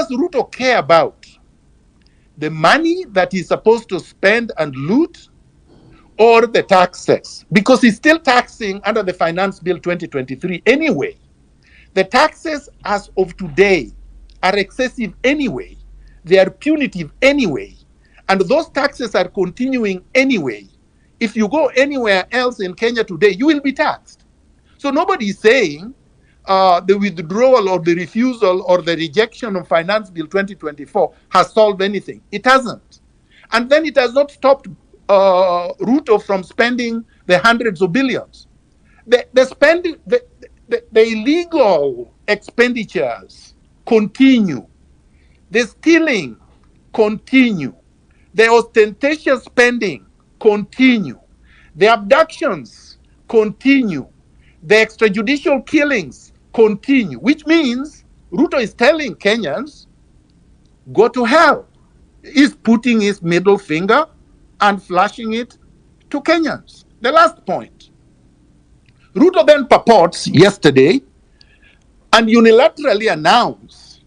does Ruto care about? The money that he's supposed to spend and loot, or the taxes? Because he's still taxing under the Finance Bill 2023 anyway. The taxes as of today are excessive anyway. They are punitive anyway. And those taxes are continuing anyway. If you go anywhere else in Kenya today, you will be taxed. So nobody is saying the withdrawal or the refusal or the rejection of Finance Bill 2024 has solved anything. It hasn't. And then it has not stopped Ruto from spending the hundreds of billions. The spending, the illegal expenditures continue. The stealing continue. The ostentatious spending continue. The abductions continue. The extrajudicial killings continue, which means Ruto is telling Kenyans, go to hell. He's putting his middle finger and flashing it to Kenyans. The last point. Ruto then purports yesterday and unilaterally announced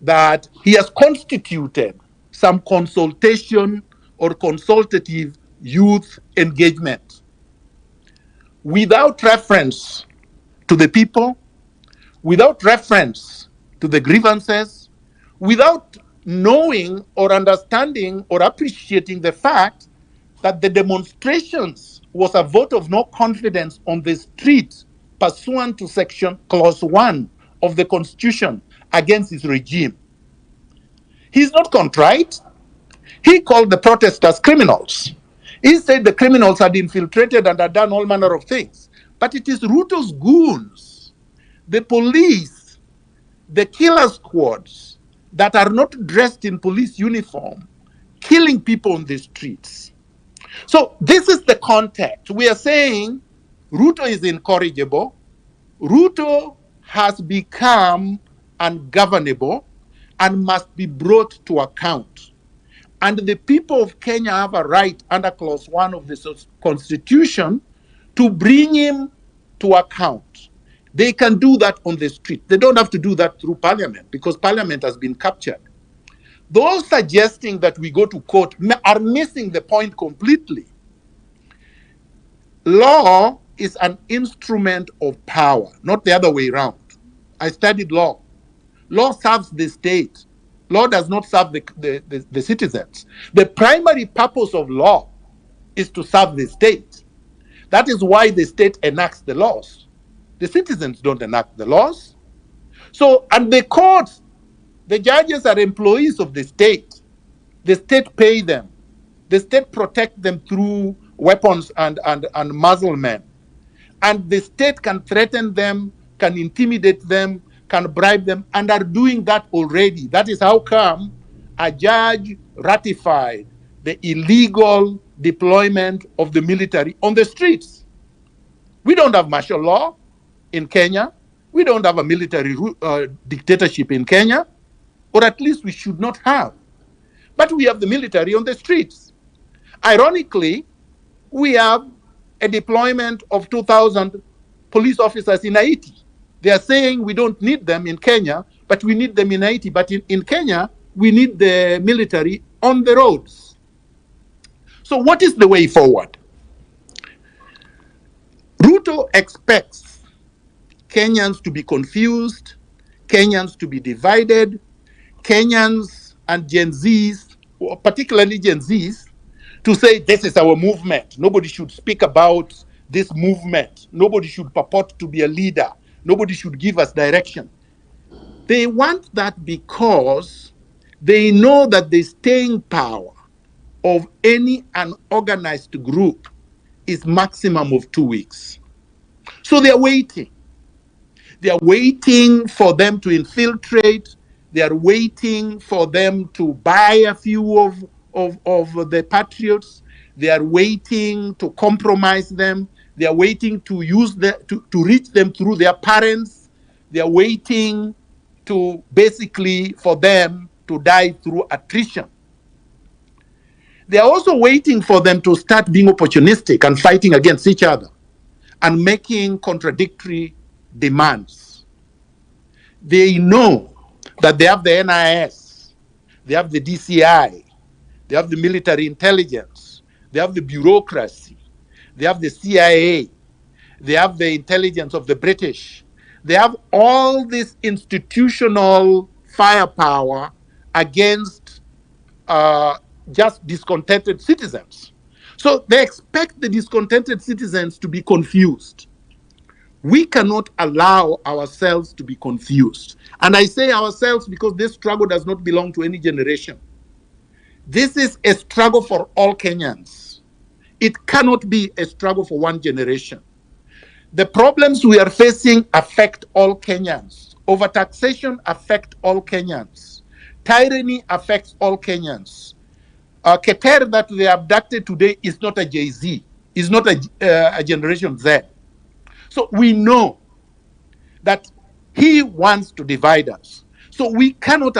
that he has constituted some consultation or consultative youth engagement without reference to the people, without reference to the grievances, without knowing or understanding or appreciating the fact that the demonstrations was a vote of no confidence on the street pursuant to section clause 1 of the Constitution against his regime. He's not contrite. He called the protesters criminals. He said the criminals had infiltrated and had done all manner of things. But it is Ruto's goons, the police, the killer squads that are not dressed in police uniform, killing people on the streets. So this is the context. We are saying Ruto is incorrigible. Ruto has become ungovernable and must be brought to account. And the people of Kenya have a right under clause 1 of the Constitution to bring him to account. They can do that on the street. They don't have to do that through parliament because parliament has been captured. Those suggesting that we go to court are missing the point completely. Law is an instrument of power, not the other way around. I studied law. Law serves the state. Law does not serve the citizens. The primary purpose of law is to serve the state. That is why the state enacts the laws. The citizens don't enact the laws. So, and the courts, the judges are employees of the state. The state pay them. The state protect them through weapons and muzzlemen. And the state can threaten them, can intimidate them, can bribe them, and are doing that already. That is how come a judge ratified the illegal deployment of the military on the streets. We don't have martial law in Kenya. We don't have a military dictatorship in Kenya, or at least we should not have. But we have the military on the streets. Ironically, we have a deployment of 2,000 police officers in Haiti. They are saying we don't need them in Kenya, but we need them in Haiti. But in Kenya, we need the military on the roads. So what is the way forward? Ruto expects Kenyans to be confused, Kenyans to be divided, Kenyans and Gen Zs, particularly Gen Zs, to say this is our movement. Nobody should speak about this movement. Nobody should purport to be a leader. Nobody should give us direction. They want that because they know that the staying power of any unorganized group is maximum of 2 weeks. So they are waiting. They are waiting for them to infiltrate. They are waiting for them to buy a few of the patriots. They are waiting to compromise them. They are waiting to use to reach them through their parents. They are waiting to basically for them to die through attrition. They are also waiting for them to start being opportunistic and fighting against each other and making contradictory demands. They know that they have the NIS, they have the DCI, they have the military intelligence, they have the bureaucracy, they have the CIA, they have the intelligence of the British. They have all this institutional firepower against just discontented citizens. So they expect the discontented citizens to be confused. We cannot allow ourselves to be confused. And I say ourselves because this struggle does not belong to any generation. This is a struggle for all Kenyans. It cannot be a struggle for one generation. The problems we are facing affect all Kenyans. Overtaxation affects all Kenyans. Tyranny affects all Kenyans. Keter that they abducted today is not a Jay-Z, is not a Generation Z. So we know that he wants to divide us. So we cannot